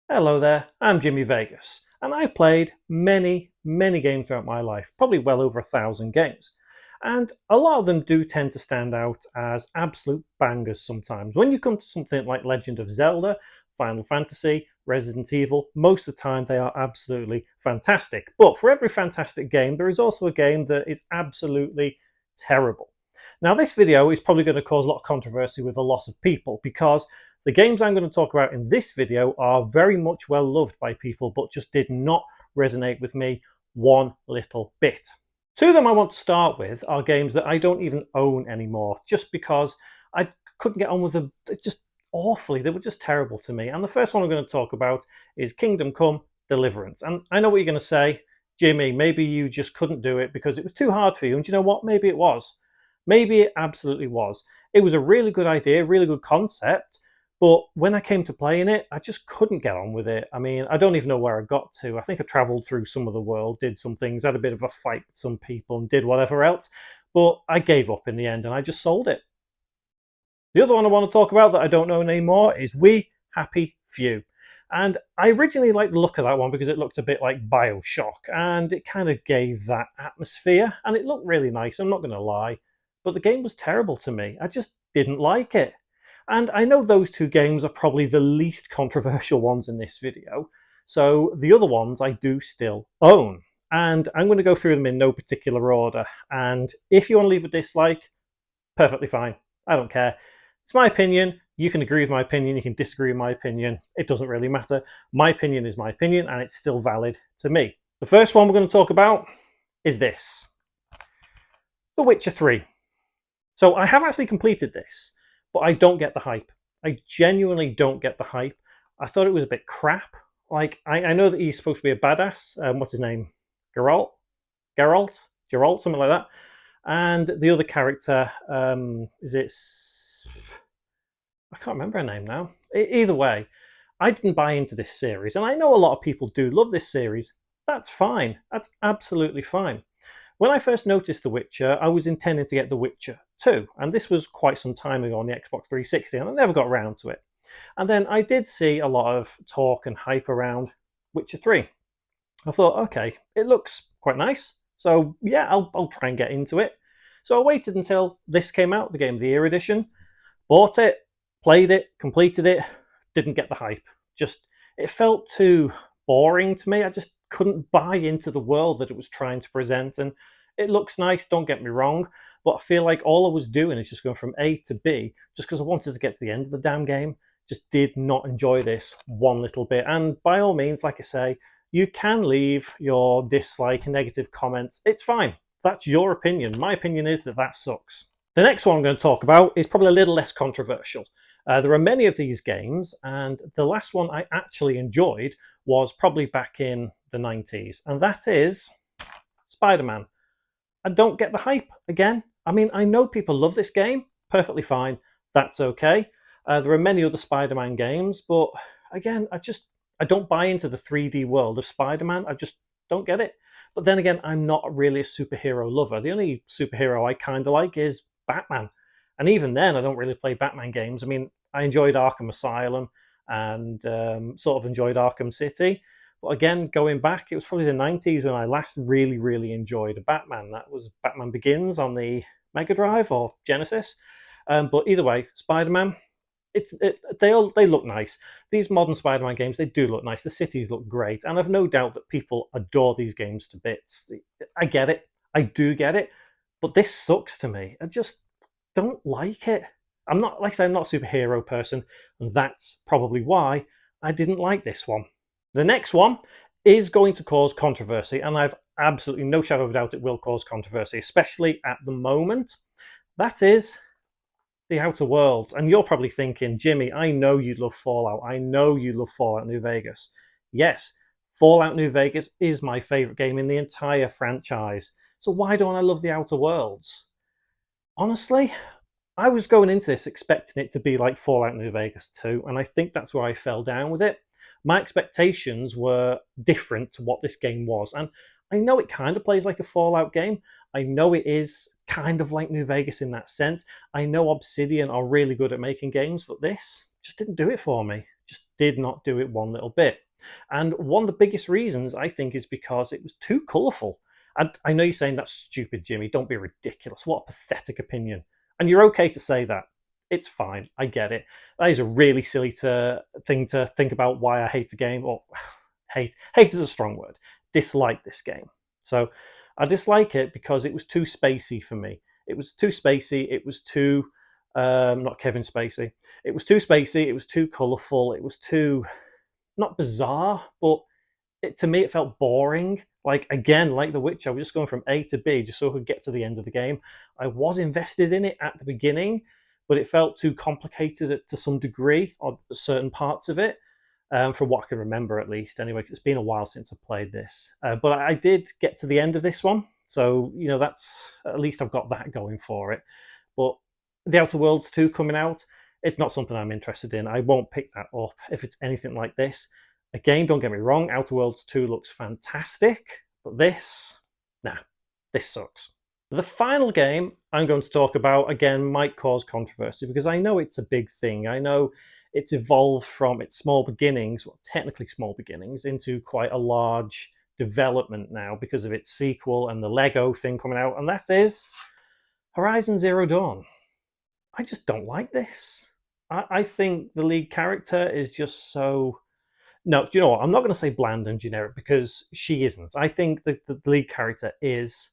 Hello there, I'm Jimmy Vegas, and I've played many games throughout my life, probably well over 1,000 games. And a lot of them do tend to stand out as absolute bangers sometimes. When you come to something like Legend of Zelda, Final Fantasy, Resident Evil, most of the time they are absolutely fantastic. But for every fantastic game, there is also a game that is absolutely terrible. Now, this video is probably going to cause a lot of controversy with a lot of people because the games I'm going to talk about in this video are very much well loved by people, but just did not resonate with me one little bit. Two of them I want to start with are games that I don't even own anymore, just because I couldn't get on with them just awfully. They were just terrible to me. And the first one I'm going to talk about is Kingdom Come Deliverance. And I know what you're going to say, Jimmy, maybe you just couldn't do it because it was too hard for you. And you know what? Maybe it was. Maybe it absolutely was. It was a really good idea, really good concept. But when I came to playing it, I just couldn't get on with it. I mean, I don't even know where I got to. I think I travelled through some of the world, did some things, had a bit of a fight with some people, and did whatever else. But I gave up in the end and I just sold it. The other one I want to talk about that I don't know anymore is We Happy Few. And I originally liked the look of that one because it looked a bit like Bioshock and it kind of gave that atmosphere and it looked really nice, I'm not going to lie. But the game was terrible to me. I just didn't like it. And I know those two games are probably the least controversial ones in this video. So the other ones I do still own. And I'm going to go through them in no particular order. And if you want to leave a dislike, perfectly fine. I don't care. It's my opinion. You can agree with my opinion. You can disagree with my opinion. It doesn't really matter. My opinion is my opinion and it's still valid to me. The first one we're going to talk about is this. The Witcher 3. So I have actually completed this, but I don't get the hype. I genuinely don't get the hype. I thought it was a bit crap. Like, I know that he's supposed to be a badass. What's his name? Geralt? Geralt, something like that. And the other character, is it... I can't remember her name now. Either way, I didn't buy into this series. And I know a lot of people do love this series. That's fine. That's absolutely fine. When I first noticed The Witcher, I was intending to get The Witcher 2, and this was quite some time ago on the Xbox 360, and I never got around to it. And then I did see a lot of talk and hype around Witcher 3. I thought, okay, it looks quite nice, so yeah, I'll try and get into it. So I waited until this came out, the Game of the Year edition, bought it, played it, completed it, didn't get the hype. Just, it felt too boring to me. I just couldn't buy into the world that it was trying to present. And it looks nice, don't get me wrong, but I feel like all I was doing is just going from A to B just because I wanted to get to the end of the damn game. Just did not enjoy this one little bit. And by all means, like I say, you can leave your dislike and negative comments. It's fine. That's your opinion. My opinion is that sucks. The next one I'm going to talk about is probably a little less controversial. There are many of these games, and the last one I actually enjoyed was probably back in the 90s, and that is Spider-Man. I don't get the hype again. I mean, I know people love this game, perfectly fine, that's okay. There are many other Spider-Man games, but again, I don't buy into the 3D world of Spider-Man. I just don't get it. But then again, I'm not really a superhero lover. The only superhero I kind of like is Batman. And even then, I don't really play Batman games. I mean, I enjoyed Arkham Asylum and sort of enjoyed Arkham City. But again, going back, it was probably the 90s when I last really enjoyed a Batman. That was Batman Begins on the Mega Drive or Genesis. But either way, Spider-Man, they look nice. These modern Spider-Man games, they do look nice. The cities look great. And I've no doubt that people adore these games to bits. I get it. I do get it. But this sucks to me. I just don't like it. I'm not, like I said, I'm not a superhero person, and that's probably why I didn't like this one. The next one is going to cause controversy, and I've absolutely no shadow of a doubt it will cause controversy, especially at the moment. That is The Outer Worlds. And you're probably thinking, Jimmy, I know you love Fallout. I know you love Fallout New Vegas. Yes, Fallout New Vegas is my favourite game in the entire franchise. So why don't I love The Outer Worlds? Honestly, I was going into this expecting it to be like Fallout New Vegas 2, and I think that's where I fell down with it. My expectations were different to what this game was, and I know it kind of plays like a Fallout game. I know it is kind of like New Vegas in that sense. I know Obsidian are really good at making games, but this just didn't do it for me. just did not do it one little bit. And one of the biggest reasons, I think, is because it was too colourful. And I know you're saying that's stupid, Jimmy. Don't be ridiculous. What a pathetic opinion. And you're okay to say that. It's fine. I get it. That is a really silly thing to think about why I hate a game. Or hate is a strong word. Dislike this game. So I dislike it because it was too spacey for me. It was too spacey. It was too not Kevin Spacey. It was too spacey. It was too colourful. It was too not bizarre, but to me it felt boring. Like again, like The Witcher, I was just going from A to B just so I could get to the end of the game. I was invested in it at the beginning, but it felt too complicated to some degree on certain parts of it. From what I can remember, at least. Anyway, 'cause it's been a while since I played this, but I did get to the end of this one, so that's at least I've got that going for it. But the Outer Worlds 2 coming out, it's not something I'm interested in. I won't pick that up if it's anything like this. Again, don't get me wrong, Outer Worlds 2 looks fantastic, but this, nah, this sucks. The final game I'm going to talk about, again, might cause controversy because I know it's a big thing. I know it's evolved from its small beginnings, well, technically small beginnings, into quite a large development now because of its sequel and the Lego thing coming out, and that is Horizon Zero Dawn. I just don't like this. I think the lead character is just so... No, do you know what? I'm not going to say bland and generic because she isn't. I think the lead character is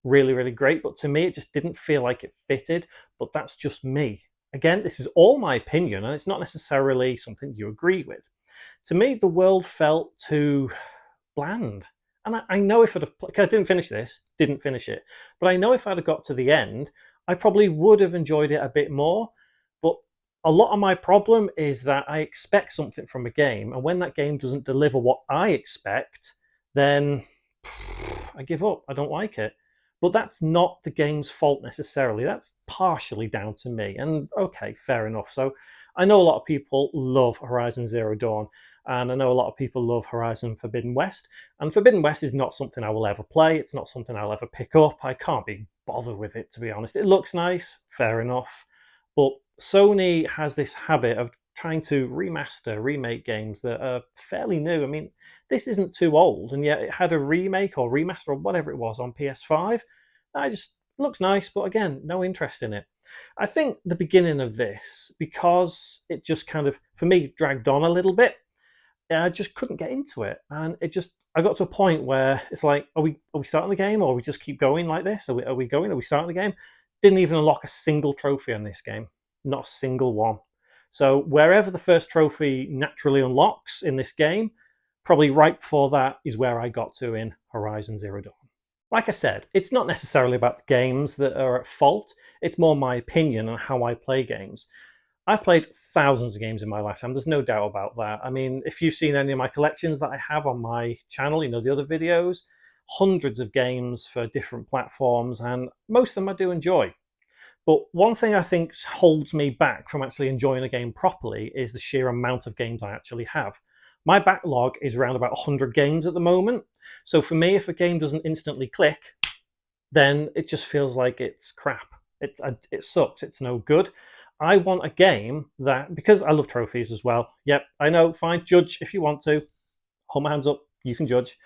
really, really great, but to me it just didn't feel like it fitted, but that's just me. Again, this is all my opinion, and it's not necessarily something you agree with. To me, the world felt too bland. And I know if I'd have... Because I didn't finish this, didn't finish it, but I know if I'd have got to the end, I probably would have enjoyed it a bit more. But a lot of my problem is that I expect something from a game, and when that game doesn't deliver what I expect, then I give up. I don't like it. But that's not the game's fault necessarily. That's partially down to me. And okay, fair enough. So I know a lot of people love Horizon Zero Dawn, and I know a lot of people love Horizon Forbidden West. And Forbidden West is not something I will ever play. It's not something I'll ever pick up. I can't be bothered with it, to be honest. It looks nice, fair enough. But Sony has this habit of trying to remaster, remake games that are fairly new. I mean, this isn't too old, and yet it had a remake or remaster or whatever it was on PS5. I just looks nice, but again, no interest in it. I think the beginning of this, because it just kind of, for me, dragged on a little bit, I just couldn't get into it. And I got to a point where it's like, are we starting the game, or we just keep going like this? Are we starting the game? Didn't even unlock a single trophy on this game. Not a single one. So wherever the first trophy naturally unlocks in this game, probably right before that is where I got to in Horizon Zero Dawn. Like I said, it's not necessarily about the games that are at fault. It's more my opinion on how I play games. I've played thousands of games in my lifetime. There's no doubt about that. I mean, if you've seen any of my collections that I have on my channel, the other videos, hundreds of games for different platforms, and most of them I do enjoy. But one thing I think holds me back from actually enjoying a game properly is the sheer amount of games I actually have. My backlog is around about 100 games at the moment. So for me, if a game doesn't instantly click, then it just feels like it's crap. It sucks. It's no good. I want a game that, because I love trophies as well. Yep, I know, fine, judge if you want to. Hold my hands up, you can judge.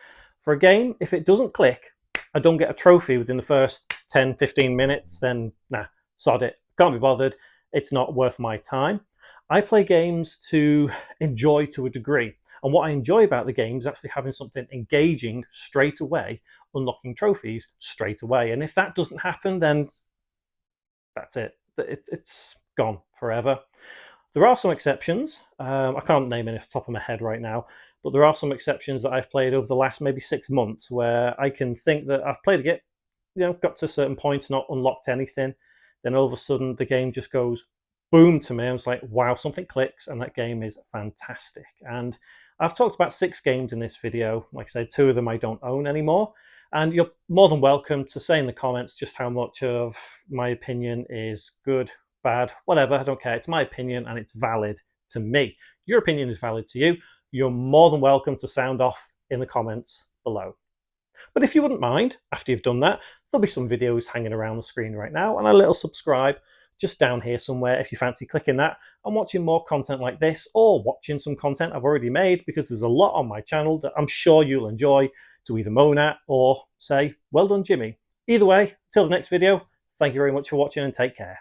For a game, if it doesn't click, I don't get a trophy within the first 10, 15 minutes, then nah, sod it. Can't be bothered. It's not worth my time. I play games to enjoy to a degree. And what I enjoy about the game is actually having something engaging straight away, unlocking trophies straight away. And if that doesn't happen, then that's it. It's gone forever. There are some exceptions. I can't name any off the top of my head right now, but there are some exceptions that I've played over the last maybe 6 months where I can think that I've played it, got to a certain point, not unlocked anything. Then all of a sudden the game just goes boom to me. I was like, wow, something clicks, and that game is fantastic. And I've talked about 6 games in this video. Like I said, 2 of them I don't own anymore. And you're more than welcome to say in the comments just how much of my opinion is good, bad, whatever. I don't care. It's my opinion and it's valid to me. Your opinion is valid to you. You're more than welcome to sound off in the comments below. But if you wouldn't mind, after you've done that, there'll be some videos hanging around the screen right now and a little subscribe just down here somewhere if you fancy clicking that and watching more content like this, or watching some content I've already made, because there's a lot on my channel that I'm sure you'll enjoy to either moan at or say, well done, Jimmy. Either way, till the next video, thank you very much for watching and take care.